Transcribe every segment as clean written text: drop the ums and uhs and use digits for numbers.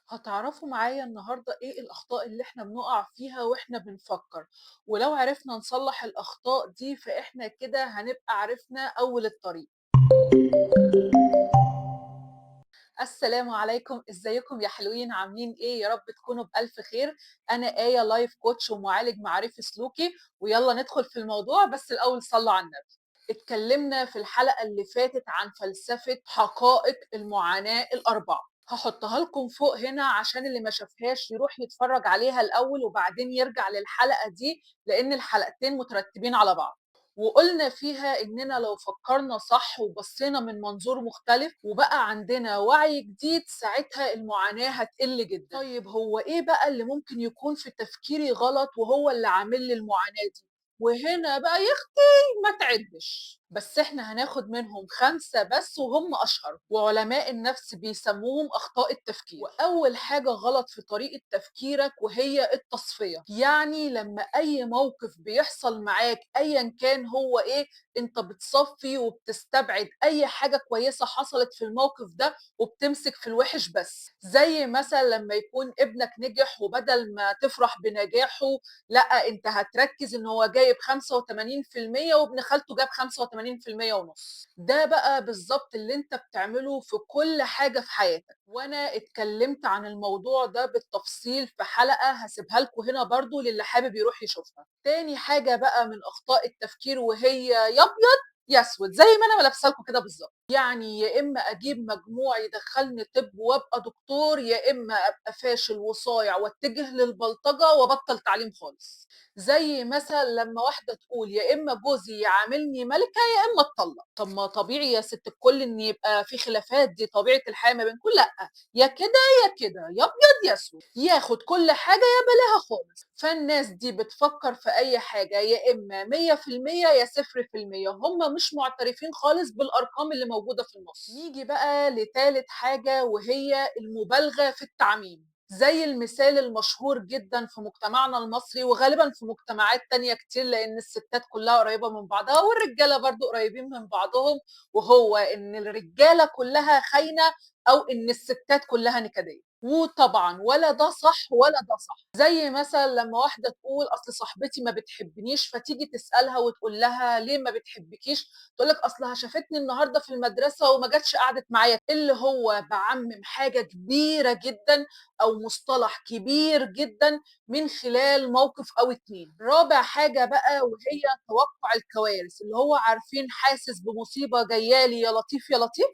هتعرفوا معايا النهارده إيه الأخطاء اللي إحنا بنقع فيها وإحنا بنفكر، ولو عرفنا نصلح الأخطاء دي فإحنا كده هنبقى عرفنا أول الطريق. السلام عليكم، إزيكم يا حلوين عاملين إيه؟ يا رب تكونوا بألف خير. أنا آية لايف كوتش ومعالج معرفي سلوكي، ويلا ندخل في الموضوع بس الأول صلوا على النبي. اتكلمنا في الحلقة اللي فاتت عن فلسفة حقائق المعاناة الأربعة. هحطها لكم فوق هنا عشان اللي ما شافهاش يروح يتفرج عليها الأول وبعدين يرجع للحلقة دي، لأن الحلقتين مترتبين على بعض. وقلنا فيها إننا لو فكرنا صح وبصينا من منظور مختلف وبقى عندنا وعي جديد ساعتها المعاناة هتقل جدا. طيب هو إيه بقى اللي ممكن يكون في تفكيري غلط وهو اللي عامل لي المعاناة دي؟ وهنا بقى ما تعدش، بس احنا هناخد منهم 5 بس وهم أشهر، وعلماء النفس بيسموهم أخطاء التفكير. وأول حاجة غلط في طريقة تفكيرك وهي التصفية، يعني لما أي موقف بيحصل معاك أيا كان هو إيه، انت بتصفي وبتستبعد أي حاجة كويسة حصلت في الموقف ده وبتمسك في الوحش بس. زي مثلا لما يكون ابنك نجح وبدل ما تفرح بنجاحه، لأ، أنت هتركّز إن هو جايب 85% وابن خالته جاب 85% ونُص. ده بقى بالضبط اللي أنت بتعمله في كل حاجة في حياتك، وأنا اتكلّمت عن الموضوع ده بالتفصيل في حلقة هاسيبها لكم هنا برضه للي حابب يروح يشوفها. تاني حاجة بقى من أخطاء التفكير وهي يا أبيض يا أسود، زي ما أنا لابسة لكم كده بالضبط. يعني يا إما أجيب مجموع يدخّلني طِب وأبقى دكتور، يا إما أبقى فاشل وصايع واتجه للبلطجة وأبطّل تعليم خالص. زي مثلًا لمّا واحدة تقول يا إما جوزي يعاملني مَلِكة يا إما أتطلّق. طب ما طبيعي يا ست الكل إن يبقى في خلافات، دي طبيعة الحياة ما بينكم. لأ، يا كده يا كده، يا أبيض يا أسود، ياخد كل حاجة يا بلاها خالص. فالناس دي بتفكّر في أي حاجة يا إما 100% يا 0%، هم مش معترفين خالص بالأرقام اللي موجودة في النُص. نيجي بقى لتالت حاجة وهي المبالغة في التعميم. زي المثال المشهور جدًا في مجتمعنا المصري وغالبًا في مجتمعات تانية كتير، لإن الستات كلّها قريّبة من بعضها والرجالة برضه قريّبين من بعضهم، وهو إن الرجالة كلّها خاينة أو إن الستات كلّها نكدية. وطبعًا ولا ده صح ولا ده صح. زي مثلًا لمّا واحدة تقول أصل صاحبتي ما بتحبنيش، فتيجي تسألها وتقول لها ليه ما بتحبكيش؟ تقول لك أصلها شافتني النهارده في المدرسة وما جاتش قعدت معايا، اللي هو باعمم حاجة كبيرة جدًا أو مصطلح كبير جدًا من خلال موقف أو 2. رابع حاجة بقى وهي توقُّع الكوارث، اللي هو عارفين حاسس بمصيبة جاية لي يا لطيف يا لطيف؟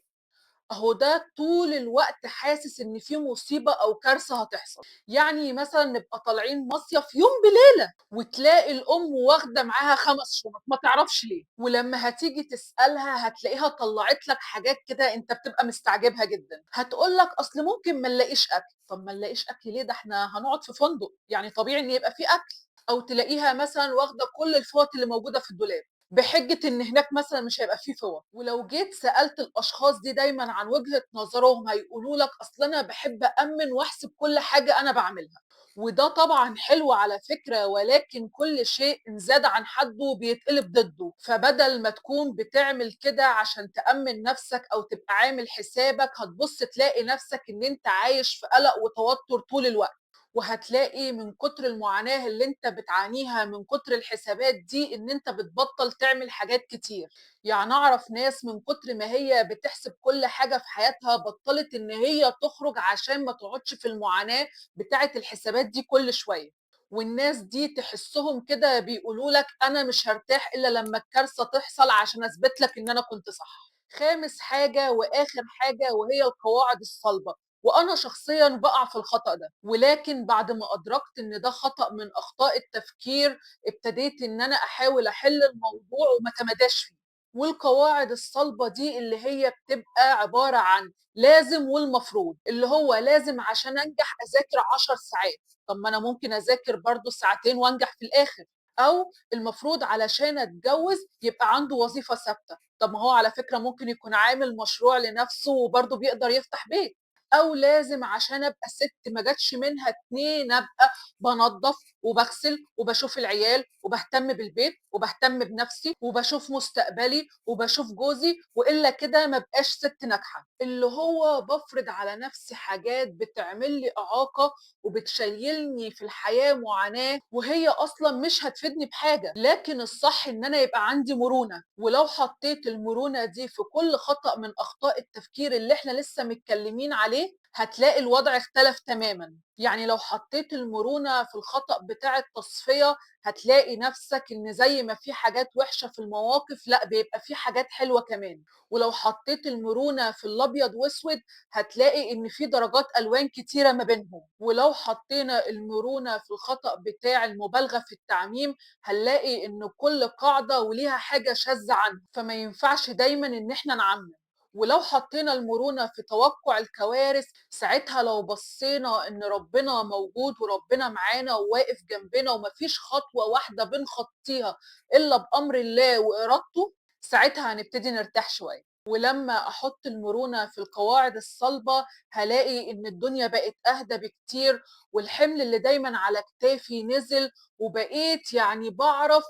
أهو ده طول الوقت حاسس إن في مصيبة أو كارثة هتحصل. يعني مثلًا نبقى طالعين مصيف يوم بليلة وتلاقي الأم واخدة معاها 5 شُنط ما تعرفش ليه، ولمّا هتيجي تسألها هتلاقيها طلّعت لك حاجات كده أنت بتبقى مستعجبها جدًا. هتقول لك أصل ممكن ما نلاقيش أكل. طب ما نلاقيش أكل ليه؟ ده إحنا هنقعد في فندق، يعني طبيعي إن يبقى في أكل. أو تلاقيها مثلًا واخدة كل الفوط اللي موجودة في الدولاب. بحجة إن هناك مثلًا مش هيبقى في فِوَط. ولو جيت سألت الأشخاص دي دايمًا عن وجهة نظرهم هيقولوا لك أصل أنا باحب أأمِّن وأحسب كل حاجة أنا باعملها. وده طبعًا حلو على فكرة، ولكن كل شيء إن زاد عن حدُّه بيتقلب ضدُّه. فبدل ما تكون بتعمل كده عشان تأمِّن نفسك أو تبقى عامل حسابك، هتبُص تلاقي نفسك إن أنت عايش في قلق وتوتر طول الوقت. وهتلاقي من كتر المعاناة اللي أنت بتعانيها من كتر الحسابات دي إن أنت بتبطّل تعمل حاجات كتير. يعني أعرف ناس من كتر ما هي بتحسب كل حاجة في حياتها بطّلت إن هي تخرج عشان ما تقعدش في المعاناة بتاعة الحسابات دي كل شوية. والناس دي تحسّهم كده بيقولوا لك أنا مش هارتاح إلا لمّا الكارثة تحصل عشان أثبت لك إن أنا كنت صح. خامس حاجة وآخر حاجة وهي القواعد الصلبة. وأنا شخصيًا باقع في الخطأ ده، ولكن بعد ما أدركت إن ده خطأ من أخطاء التفكير، ابتديت إن أنا أحاول أحل الموضوع وما أتماداش فيه. والقواعد الصلبة دي اللي هي بتبقى عبارة عن لازم والمفروض، اللي هو لازم عشان أنجح أذاكر 10 ساعات. طب ما أنا ممكن أذاكر برضه ساعتين وأنجح في الآخر. أو المفروض علشان أتجوز يبقى عنده وظيفة ثابتة. طب ما هو على فكرة ممكن يكون عامل مشروع لنفسه وبرضه بيقدر يفتح بيت. أو لازم عشان أبقى سِت ما جاتش منها 2 أبقى بانضّف وباغسل وباشوف العيال وباهتم بالبيت وباهتم بنفسي وباشوف مستقبلي وباشوف جوزي، وإلا كده ما ابقاش سِت ناجحة، اللي هو بافرض على نفسي حاجات بتعمل لي إعاقة وبتشيّلني في الحياة معاناة، وهي أصلًا مش هتفيدني بحاجة، لكن الصح إن أنا يبقى عندي مرونة، ولو حطيت المرونة دي في كل خطأ من أخطاء التفكير اللي إحنا لسه متكلمين عليه، هتلاقي الوضع اختلف تمامًا، يعني لو حطيت المرونة في الخطأ بتاع التصفية، هتلاقي نفسك إن زي ما في حاجات وحشة في المواقف، لأ بيبقى في حاجات حلوة كمان، ولو حطيت المرونة في الأبيض وأسود، هتلاقي إن في درجات ألوان كتيرة ما بينهم، ولو حطينا المرونة في الخطأ بتاع المبالغة في التعميم، هنلاقي إن كل قاعدة وليها حاجة شاذة عنها، فما ينفعش دايمًا إن إحنا نعمم. ولو حطينا المرونة في توقُّع الكوارث، ساعتها لو بصّينا إن ربنا موجود وربنا معانا وواقف جنبنا وما فيش خطوة واحدة بنخطّيها إلا بأمر الله وإرادته، ساعتها هنبتدي نرتاح شوية. ولمّا أحُط المرونة في القواعد الصلبة، هالاقي إن الدنيا بقت أهدى بكتير والحِمل اللي دايمًا على كتافي نزل وبقيت يعني باعرف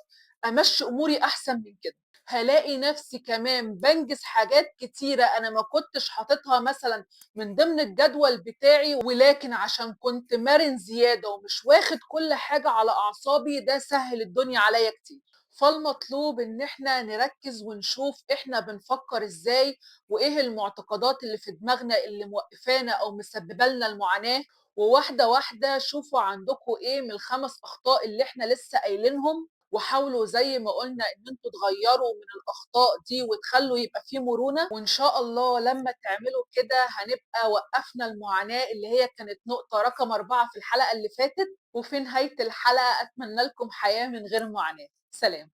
أمشّي أموري أحسن من كده. هالاقي نفسي كمان بانجز حاجات كتيرة أنا ما كنتش حاططها مثلًا من ضمن الجدول بتاعي، ولكن عشان كنت مرن زيادة ومش واخد كل حاجة على أعصابي، ده سهِّل الدنيا عليّا كتير. فالمطلوب إن إحنا نركّز ونشوف إحنا بنفكّر إزاي، وإيه المعتقدات اللي في دماغنا اللي موقّفانا أو مسببة لنا المعاناة، وواحدة، واحدة شوفوا عندكم إيه من ال5 أخطاء اللي إحنا لسه قايلينهم، وحاولوا زي ما قُلنا إن أنتم تغيّروا من الأخطاء دي وتخلّوا يبقى في مرونة، وإن شاء الله لمّا تعملوا كده هنبقى وقّفنا المعاناة اللي هي كانت نقطة رقم 4 في الحلقة اللي فاتت، وفي نهاية الحلقة أتمنى لكم حياة من غير معاناة. سلام.